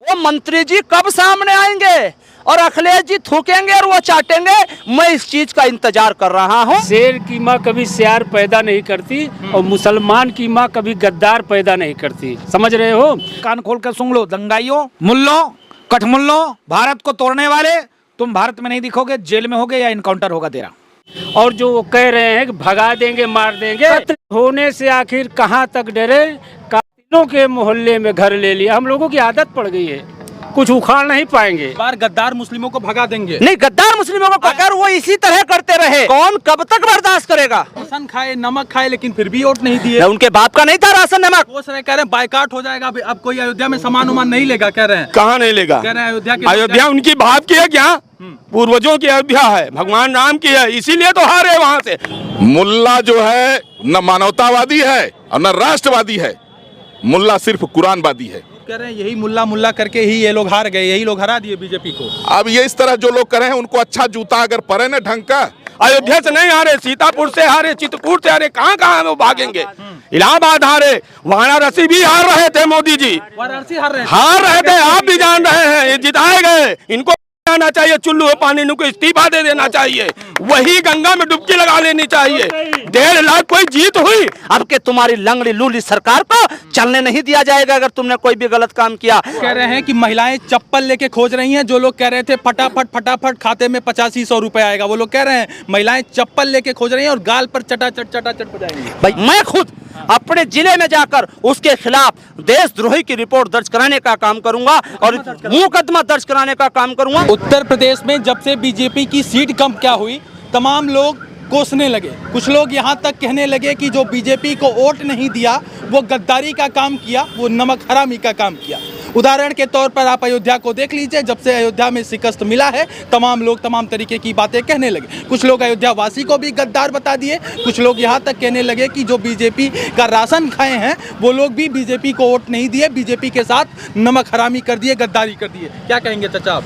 वो मंत्री जी कब सामने आएंगे और अखिलेश जी थूकेंगे और वो चाटेंगे। मैं इस चीज का इंतजार कर रहा हूँ। शेर की माँ कभी सियार पैदा नहीं करती और मुसलमान की माँ कभी गद्दार पैदा नहीं करती, समझ रहे हो। कान खोल कर सुन लो, दंगाइयों, मुल्लों, कठमुल्लों, भारत को तोड़ने वाले, तुम भारत में नहीं दिखोगे, जेल में होगे या इनकाउंटर होगा तेरा। और जो वो कह रहे हैं कि भगा देंगे मार देंगे, कत्ल होने से आखिर कहाँ तक डरे। कातिलों के मोहल्ले में घर ले लिया, हम लोगों की आदत पड़ गई है, कुछ उखाड़ नहीं पाएंगे। बार गद्दार मुस्लिमों को भगा देंगे। नहीं, गद्दार मुस्लिमों को अगर वो इसी तरह करते रहे कौन कब तक बर्दाश्त करेगा। राशन खाए, नमक खाए, लेकिन फिर भी वोट नहीं दिए। उनके बाप का नहीं था राशन नमक। वो सर कह रहे हैं बाइकाट हो जाएगा, अब कोई अयोध्या में सामान उमान नहीं लेगा, कह रहे हैं। कहाँ नहीं लेगा? कह रहे हैं अयोध्या उनकी बाप की है क्या? पूर्वजों की अयोध्या है, भगवान राम की है, इसीलिए तो हारे वहाँ से। मुल्ला जो है न मानवतावादी है और न राष्ट्रवादी है, मुल्ला सिर्फ कुरानवादी है। कह रहे हैं यही मुल्ला करके ही ये लोग हार गए, यही लोग हरा दिए बीजेपी को। अब ये इस तरह जो लोग कर रहे हैं उनको अच्छा जूता अगर पड़े न ढंग का। अयोध्या से नहीं हारे, सीतापुर से हारे, चित्रकूट से हारे, कहाँ वो भागेंगे। इलाहाबाद हारे, वाराणसी भी हार रहे थे मोदी जी, वाराणसी हार रहे थे, आप भी जान रहे हैं। ये जिताए गए, इनको आना चाहिए, चुल्लू पानी को इस्तीफा दे देना चाहिए, वही गंगा में डुबकी लगा लेनी चाहिए। 1.5 लाख कोई जीत हुई। अब के तुम्हारी लंगड़ी लूली सरकार को चलने नहीं दिया जाएगा अगर तुमने कोई भी गलत काम किया। कह रहे हैं कि महिलाएं चप्पल लेके खोज रही हैं। जो लोग कह रहे थे फटाफट खाते में 85-100 रुपए आएगा, वो लोग कह रहे हैं महिलाएं चप्पल लेके खोज रही हैं और गाल पर चटाचट बजाएंगी। भाई मैं खुद अपने जिले में जाकर उसके खिलाफ देशद्रोही की रिपोर्ट दर्ज कराने का काम करूंगा और मुकदमा दर्ज कराने का काम करूंगा। उत्तर प्रदेश में जब से बीजेपी की सीट कम क्या हुई, तमाम लोग कोसने लगे। कुछ लोग यहाँ तक कहने लगे कि जो बीजेपी को वोट नहीं दिया वो गद्दारी का काम किया, वो नमक हरामी का काम किया। उदाहरण के तौर पर आप अयोध्या को देख लीजिए, जब से अयोध्या में शिकस्त मिला है तमाम लोग तमाम तरीके की बातें कहने लगे। कुछ लोग अयोध्या वासी को भी गद्दार बता दिए, कुछ लोग यहाँ तक कहने लगे कि जो बीजेपी का राशन खाए हैं वो लोग भी बीजेपी को वोट नहीं दिए, बीजेपी के साथ नमक हरामी कर दिए, गद्दारी कर दिए। क्या कहेंगे चाचा आप?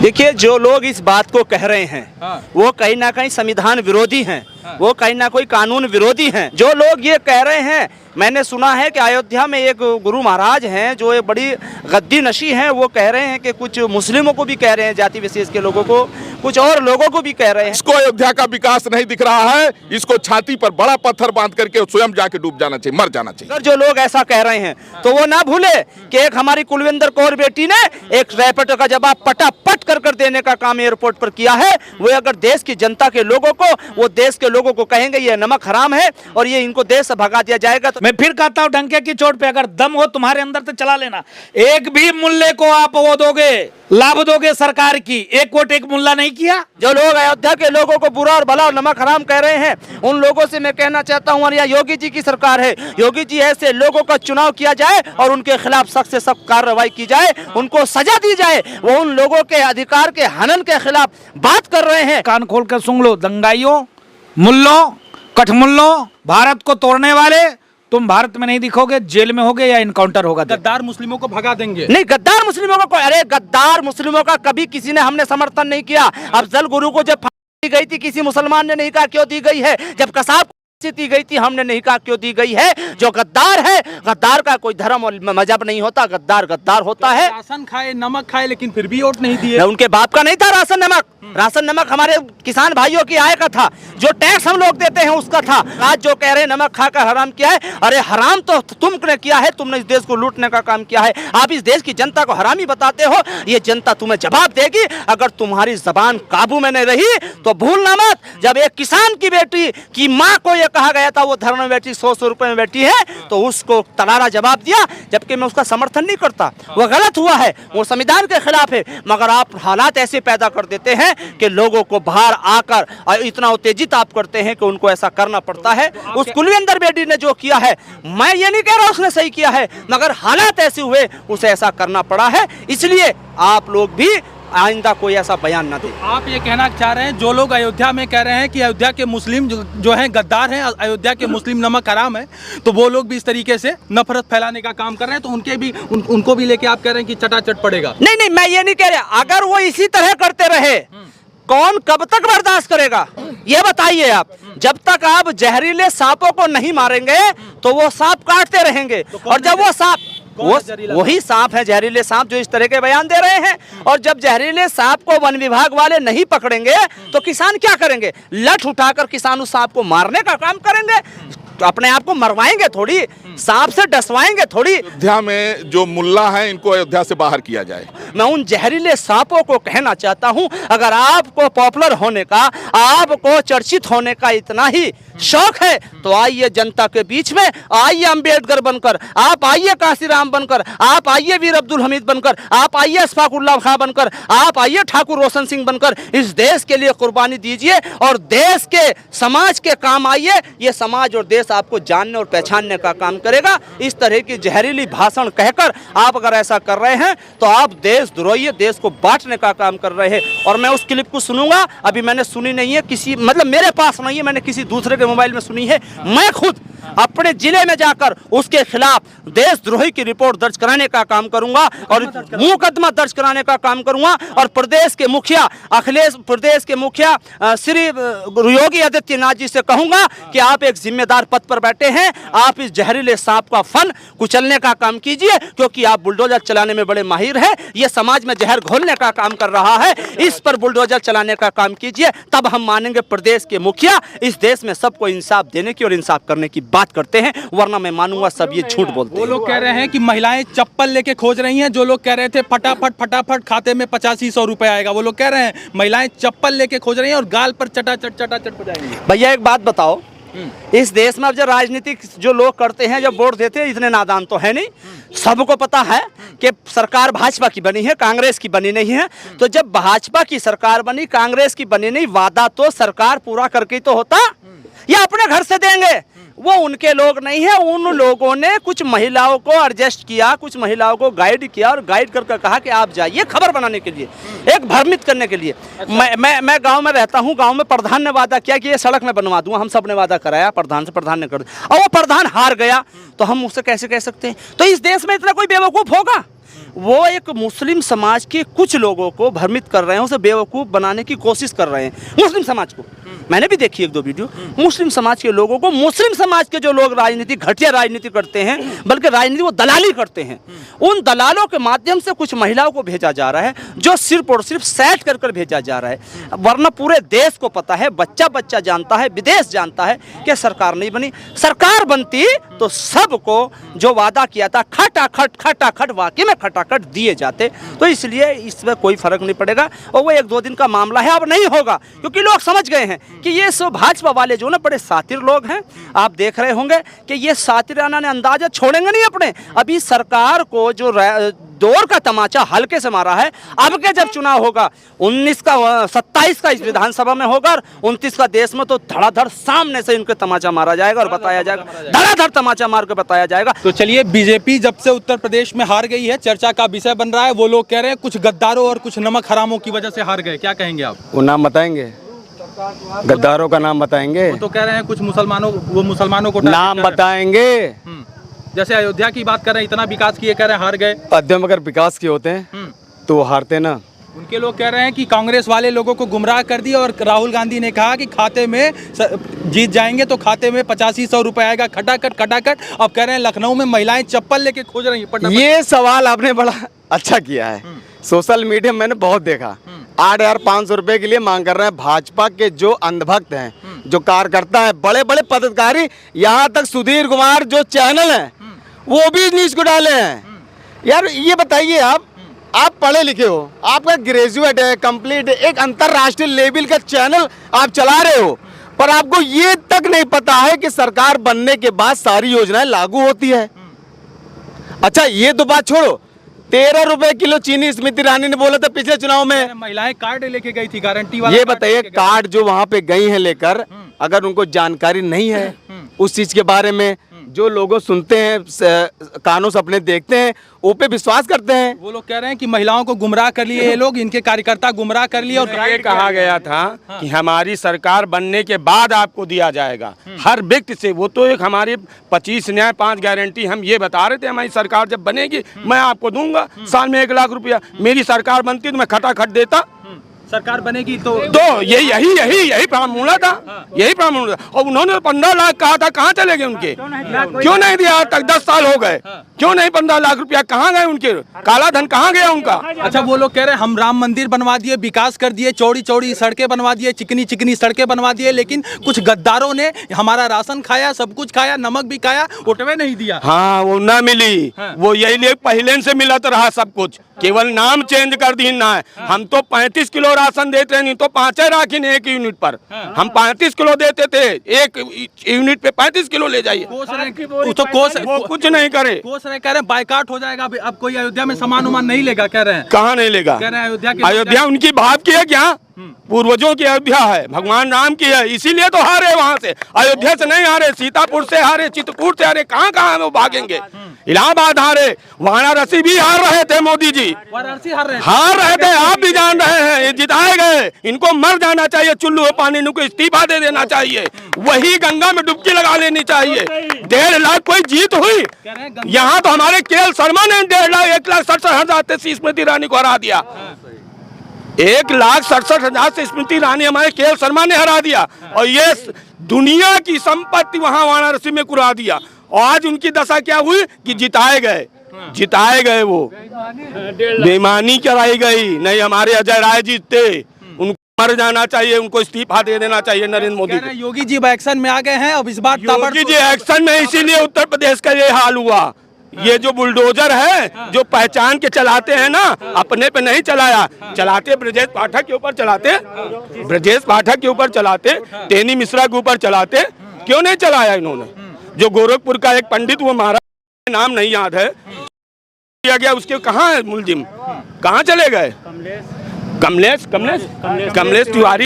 देखिए, जो लोग इस बात को कह रहे हैं वो कहीं ना कहीं संविधान विरोधी हैं, वो कहीं ना कोई कानून विरोधी हैं। जो लोग ये कह रहे हैं, मैंने सुना है कि अयोध्या में एक गुरु महाराज हैं जो एक बड़ी गद्दी नशी हैं, वो कह रहे हैं कि कुछ मुस्लिमों को भी कह रहे हैं, जाति विशेष के लोगों को, कुछ और लोगों को भी कह रहे हैं। इसको अयोध्या का विकास नहीं दिख रहा है, इसको छाती पर बड़ा पत्थर बांध करके स्वयं जाके डूब जाना चाहिए, मर जाना चाहिए। अगर जो लोग ऐसा कह रहे हैं तो वो ना भूले कि एक हमारी कुलविंदर कौर बेटी ने एक रैपट का जवाब पटापट कर देने का काम एयरपोर्ट पर किया है। वो अगर देश की जनता के लोगों को, वो देश के लोगों को कहेंगे ये नमक हराम है और ये इनको देश से भगा दिया जाएगा। तो मैं फिर कहता हूँ, डंके की चोट पे अगर दम हो तुम्हारे अंदर तो चला लेना। एक भी मुल्ले को आप वो दोगे, लाभ दोगे सरकार की, एक वोट एक मुल्ला नहीं किया। जो लोग अयोध्या के लोगों को बुरा और भला और नमक हराम कह रहे हैं, उन लोगों से मैं कहना चाहता हूँ, यहाँ योगी जी की सरकार है, योगी जी ऐसे लोगों का चुनाव किया जाए और उनके खिलाफ सख्त से सख्त कार्रवाई की जाए, उनको सजा दी जाए। वो उन लोगों के अधिकार के हनन के खिलाफ बात कर रहे हैं। कान खोल कर सुन लो, दंगाइयों, मुल्लों, कठमुल्लों, भारत को तोड़ने वाले, तुम भारत में नहीं दिखोगे, जेल में होगे या इनकाउंटर होगा। गद्दार मुस्लिमों को भगा देंगे। नहीं, गद्दार मुस्लिमों को, अरे गद्दार मुस्लिमों का कभी किसी ने हमने समर्थन नहीं किया। अफजल गुरु को जब फांसी दी गई थी, किसी मुसलमान ने नहीं कहा क्यों दी गई है। जब कसाब दी गई थी, हमने नहीं कहा क्यों दी गई है। जो गद्दार है, गद्दार का कोई धर्म और मजहब नहीं होता, गद्दार गद्दार होता है। राशन खाए, नमक खाए, लेकिन फिर भी वोट नहीं दिए। उनके बाप का नहीं था राशन नमक। राशन नमक हमारे किसान भाइयों की आय का था, जो टैक्स हम लोग देते हैं उसका था। आज जो कह रहे हैं नमक खाकर हराम किया है, अरे हराम तो तुमने किया है, तुमने इस देश को लूटने का काम किया है। आप इस देश की जनता को हरामी बताते हो, ये जनता तुम्हें जवाब देगी। अगर तुम्हारी जबान काबू में नहीं रही तो भूलना मत, जब एक किसान की बेटी की माँ को यह कहा गया था वो धर्म में बैठी 100 रुपए में बैठी है, तो उसको तरारा जवाब दिया। जबकि मैं उसका समर्थन नहीं करता, वो गलत हुआ है, वो संविधान के खिलाफ है, मगर आप हालात ऐसे पैदा कर देते हैं कि लोगों को बाहर आकर इतना उत्तेजित आप करते हैं कि उनको ऐसा करना पड़ता है। उस कुलविंदर बेटी ने जो किया है, मैं ये नहीं कह रहा उसने सही किया है, मगर हालात ऐसे हुए उसे ऐसा करना पड़ा है। इसलिए आप लोग भी आइंदा कोई ऐसा बयान ना दे। आप ये कहना चाह रहे हैं, जो लोग अयोध्या में कह रहे हैं कि अयोध्या के मुस्लिम जो हैं गद्दार हैं, अयोध्या के मुस्लिम नमक हराम है, तो वो लोग भी इस तरीके से नफरत फैलाने का काम कर रहे हैं, तो उनको भी लेके आप कह रहे हैं कि चटाचट पड़ेगा। नहीं, मैं ये नहीं कह रहा। अगर वो इसी तरह करते रहे कौन कब तक बर्दाश्त करेगा, ये बताइए आप। जब तक आप जहरीले सांपों को नहीं मारेंगे तो वो सांप काटते रहेंगे, और जब वो सांप वो वही सांप है, जहरीले सांप, जो इस तरह के बयान दे रहे हैं। और जब जहरीले सांप को वन विभाग वाले नहीं पकड़ेंगे तो किसान क्या करेंगे? लठ उठाकर किसान उस सांप को मारने का काम करेंगे। तो अपने आप को मरवाएंगे थोड़ी, सांप से डसवाएंगे थोड़ी। अयोध्या में जो मुल्ला है इनको अयोध्या से बाहर किया जाए। मैं उन जहरीले सांपों को कहना चाहता हूं, अगर आपको पॉपुलर होने का, आपको चर्चित होने का इतना ही शौक है तो आइए जनता के बीच में, आइए अंबेडकर बनकर, आप आइए काशीराम बनकर, आप आइए वीर अब्दुल हमीद बनकर, आप आइए अशफाकुल्लाह खां बनकर, आप आइए ठाकुर रोशन सिंह बनकर इस देश के लिए कुर्बानी दीजिए और देश के समाज के काम आइए। ये समाज और देश आपको जानने और पहचानने का काम करेगा। इस तरह की जहरीली भाषण कहकर आप अगर ऐसा कर रहे हैं तो आप देशद्रोही, देश को बांटने का काम कर रहे हैं। और मैं उस क्लिप को सुनूंगा, अभी मैंने सुनी नहीं है, किसी मतलब मेरे पास नहीं है, मैंने किसी दूसरे के मोबाइल में सुनी है। मैं खुद अपने जिले में जाकर उसके खिलाफ देशद्रोही की रिपोर्ट दर्ज कराने का काम करूंगा और मुकदमा दर्ज कराने का काम करूंगा। और प्रदेश के मुखिया प्रदेश के मुखिया श्री योगी आदित्यनाथ जी से कहूंगा कि आप एक जिम्मेदार पद पर बैठे हैं, आप इस जहरीले सांप का फन कुचलने का काम कीजिए, क्योंकि आप बुलडोजर चलाने में बड़े माहिर हैं। ये समाज में जहर घोलने का काम कर रहा है, इस पर बुलडोजर चलाने का काम कीजिए, तब हम मानेंगे प्रदेश के मुखिया इस देश में सबको इंसाफ देने की और इंसाफ करने की बात करते हैं, वरना मैं मानूंगा सब ये झूठ बोलते हैं। वो लोग कह रहे हैं कि महिलाएं चप्पल लेके खोज रही हैं, जो लोग कह रहे थे फटाफट खाते में 8500 रुपए आएगा, वो लोग कह रहे हैं महिलाएं चप्पल लेके खोज रही हैं और गाल पर चटाचट बजाएंगी। भैया एक बात बताओ, इस देश में अब जो राजनीतिक जो लोग करते हैं, जब वोट देते हैं, इतने नादान तो है नहीं। सबको पता है कि सरकार भाजपा की बनी है, कांग्रेस की बनी नहीं है। तो जब भाजपा की सरकार बनी, कांग्रेस की बनी नहीं, वादा तो सरकार पूरा करके तो होता, या अपने घर से देंगे। वो उनके लोग नहीं है, उन लोगों ने कुछ महिलाओं को एडजस्ट किया, कुछ महिलाओं को गाइड किया और गाइड करके कहा कि आप जाइए खबर बनाने के लिए, एक भ्रमित करने के लिए। मैं गांव में रहता हूं, गांव में प्रधान ने वादा किया कि ये सड़क मैं बनवा दूंगा, हम सब ने वादा कराया प्रधान से, प्रधान ने कर दिया और वो प्रधान हार गया, तो हम उससे कैसे कह सकते हैं? तो इस देश में इतना कोई बेवकूफ़ होगा? वो एक मुस्लिम समाज के कुछ लोगों को भ्रमित कर रहे हैं, उसे बेवकूफ़ बनाने की कोशिश कर रहे हैं मुस्लिम समाज को। मैंने भी देखी एक दो वीडियो, मुस्लिम समाज के लोगों को, मुस्लिम समाज के जो लोग राजनीति, घटिया राजनीति करते हैं, बल्कि राजनीति वो दलाली करते हैं, उन दलालों के माध्यम से कुछ महिलाओं को भेजा जा रहा है, जो सिर्फ और सिर्फ सेट कर कर भेजा जा रहा है। वरना पूरे देश को पता है, बच्चा बच्चा जानता है, विदेश जानता है कि सरकार नहीं बनी। सरकार बनती तो सबको जो वादा किया था खटाखट वाकई में खटाखट दिए जाते। तो इसलिए इसमें कोई फर्क नहीं पड़ेगा और वो एक दो दिन का मामला है, अब नहीं होगा, क्योंकि लोग समझ गए हैं कि ये सब भाजपा वाले जो ना बड़े सातिर लोग हैं। आप देख रहे होंगे कि ये सातिराना ने अंदाजा छोड़ेंगे नहीं अपने। अभी सरकार को जो दौर का तमाचा हल्के से मारा है, अब के जब चुनाव होगा 19 का 27 का इस विधानसभा में होगा और 29 का देश में, तो धड़ाधड़ सामने से इनके तमाचा मारा जाएगा और बताया जाएगा, धड़ाधड़ तमाचा मार के बताया जाएगा। तो चलिए, बीजेपी जब से उत्तर प्रदेश में हार गई है, चर्चा का विषय बन रहा है। वो लोग कह रहे हैं कुछ गद्दारों और कुछ नमक हरामों की वजह से हार गए, क्या कहेंगे आप? वो नाम बताएंगे, गद्दारों का नाम बताएंगे। वो तो कह रहे हैं कुछ मुसलमानों को नाम बताएंगे। जैसे अयोध्या की बात कर रहे हैं, इतना विकास किए, कह रहे हैं हार गए। अध्यम अगर विकास के होते हैं तो वो हारते ना। उनके लोग कह रहे हैं कि कांग्रेस वाले लोगों को गुमराह कर दिया और राहुल गांधी ने कहा कि खाते में जीत जाएंगे तो खाते में 8500 रुपए आएगा, खटाखट। अब कह रहे हैं लखनऊ में महिलाएं चप्पल लेके खोज रही हैं। ये सवाल आपने बड़ा अच्छा किया है, सोशल मीडिया में मैंने बहुत देखा। 8,500 रुपए के लिए मांग कर रहे हैं भाजपा के जो अंधभक्त हैं, जो कार्यकर्ता हैं, बड़े बड़े पदाधिकारी, यहाँ तक सुधीर कुमार जो चैनल है वो भी न्यूज को डाले हैं। यार ये बताइए, आप पढ़े लिखे हो, आपका ग्रेजुएट है, कंप्लीट है, एक अंतरराष्ट्रीय लेवल का चैनल आप चला रहे हो, पर आपको ये तक नहीं पता है कि सरकार बनने के बाद सारी योजनाएं लागू होती है। अच्छा ये तो बात छोड़ो, 13 रुपए किलो चीनी स्मृति ईरानी ने बोला था पिछले चुनाव में। महिलाएं कार्ड लेके गई थी, गारंटी वाला। ये बताइए, कार्ड जो वहाँ पे गई हैं लेकर, अगर उनको जानकारी नहीं है उस चीज के बारे में, जो लोगों सुनते हैं, कानों से अपने देखते हैं, वो पे विश्वास करते हैं। वो लोग कह रहे हैं कि महिलाओं को गुमराह कर लिए ये लोग, इनके कार्यकर्ता गुमराह कर लिए और ये कहा गया था कि हमारी सरकार बनने के बाद आपको दिया जाएगा हर व्यक्ति से। वो तो एक हमारे 25 न्याय 5 गारंटी हम ये बता रहे थे, हमारी सरकार जब बनेगी मैं आपको दूंगा साल में 1 लाख रुपया। मेरी सरकार बनती तो मैं खटाखट देता, सरकार बनेगी तो यही फार्मूला था, यही फार्मूला था। और उन्होंने 15 लाख कहा था, कहाँ चले गए उनके? क्यों नहीं दिया आज तक? 10 साल हो गए, क्यों नहीं? 15 लाख रुपया कहाँ गए उनके? काला धन कहाँ गया उनका? अच्छा, वो लोग कह रहे हैं हम राम मंदिर बनवा दिए, विकास कर दिए, चौड़ी चौड़ी सड़कें बनवा दिए, चिकनी चिकनी सड़कें बनवा दिए, लेकिन कुछ गद्दारों ने हमारा राशन खाया, सब कुछ खाया, नमक भी खाया, वोटवे नहीं दिया। हाँ, वो ना मिली, वो यही लिए पहले से मिला तो रहा सब कुछ, केवल नाम चेंज कर दी ना है। हम तो 35 किलो राशन देते हैं, नहीं तो 5 राखी ने एक यूनिट पर। हम 35 किलो देते थे, एक यूनिट पे 35 किलो ले जाइए। वो कुछ नहीं करे। कोस रहे, कह रहे हैं बाइकाट हो जाएगा, अब कोई अयोध्या में सामान उमान नहीं लेगा, कह रहे हैं। कहाँ नहीं लेगा? कह रहे हैं अयोध्या उनकी बाप की है क्या? पूर्वजों की अयोध्या है, भगवान राम की है, इसीलिए तो हारे वहाँ से। अयोध्या से नहीं हारे, सीतापुर से हारे, चित्रकूट से हारे, कहाँ कहाँ वो भागेंगे? इलाहाबाद हारे, वाराणसी भी हार रहे थे मोदी जी, वाराणसी हार रहे थे, आप भी जान रहे हैं। ये जिताए गए, इनको मर जाना चाहिए, चुल्लू में पानी, इनको इस्तीफा दे देना चाहिए, वही गंगा में डुबकी लगा लेनी चाहिए। 1.5 लाख कोई जीत हुई? यहाँ तो हमारे केएल शर्मा ने 1.5 लाख 1,67,000 से स्मृति ईरानी को हरा दिया। 1,67,000 से स्मृति ईरानी हमारे केएल शर्मा ने हरा दिया, और ये दुनिया की संपत्ति वहां वाराणसी में कुरा दिया। और आज उनकी दशा क्या हुई कि जिताए गए, वो बेईमानी कराई गई। नहीं, हमारे अजय राय जीतते, उनको मर जाना चाहिए, उनको इस्तीफा दे देना चाहिए नरेंद्र मोदी को। योगी जी एक्शन में आ गए हैं, अब इस बार योगी जी एक्शन में, इसीलिए उत्तर प्रदेश का ये हाल हुआ। ये जो बुलडोजर है, जो पहचान के चलाते हैं ना, अपने पे नहीं चलाया, चलाते ब्रजेश पाठक के ऊपर चलाते, ब्रजेश पाठक के ऊपर चलाते, टेनी मिश्रा के ऊपर चलाते। क्यों नहीं चलाया इन्होंने? जो गोरखपुर का एक पंडित, वो महाराज नाम नहीं याद है, किया गया, उसके कहाँ है मुलजिम? कहाँ चले गए? कमलेश तिवारी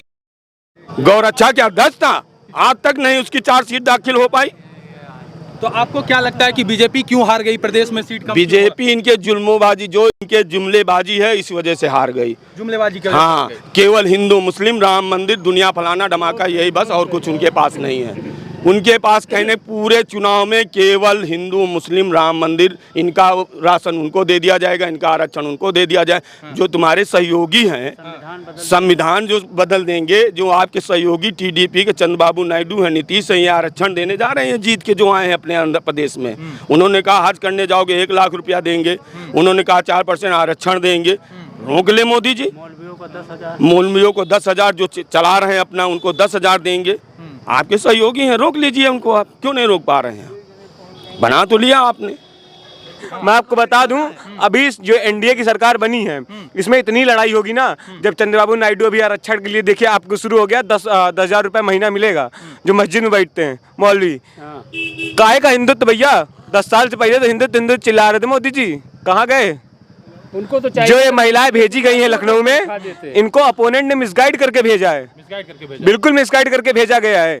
गौरक्षा के अध्यक्ष था, आज तक नहीं उसकी चार्जशीट दाखिल हो पाई। तो आपको क्या लगता है कि बीजेपी क्यों हार गई प्रदेश में सीट? बीजेपी इनके जुल्मोबाजी, जो इनके जुमलेबाजी है, इस वजह से हार गई। जुमलेबाजी के हाँ, केवल हिंदू मुस्लिम, राम मंदिर, दुनिया फलाना धमाका, यही बस, और कुछ उनके पास नहीं है। उनके पास कहने पूरे चुनाव में केवल हिंदू मुस्लिम राम मंदिर, इनका राशन उनको दे दिया जाएगा, इनका आरक्षण उनको दे दिया जाए। जो तुम्हारे सहयोगी हैं, संविधान जो बदल देंगे, जो आपके सहयोगी टीडीपी के चंद्रबाबू नायडू हैं, नीतीश हैं, ये आरक्षण देने जा रहे हैं जीत के, जो आए हैं अपने आंध्र प्रदेश में। उन्होंने कहा हज करने जाओगे 1 लाख रुपया देंगे, उन्होंने कहा 4% आरक्षण देंगे। रोक ले मोदी जी, मौलवियों को 10,000 जो चला रहे हैं अपना, उनको 10,000 देंगे। आपके सहयोगी हैं, रोक लीजिए उनको। आप क्यों नहीं रोक पा रहे हैं? बना तो लिया आपने। मैं आपको बता दूं, अभी जो एनडीए की सरकार बनी है, इसमें इतनी लड़ाई होगी ना, जब चंद्रबाबू नायडू अभी आरक्षण के लिए, देखिए आपको शुरू हो गया, 10,000 रुपये महीना मिलेगा जो मस्जिद में बैठते हैं मौलवी। काहे का हिंदुत्व भैया? 10 साल से पहले तो हिंदुत्व चिल्ला रहे थे मोदी जी, कहाँ गए? उनको तो जो ये महिलाएं भेजी गई हैं लखनऊ में, इनको अपोनेंट ने मिसगाइड करके भेजा है, बिल्कुल मिसगाइड करके भेजा गया है।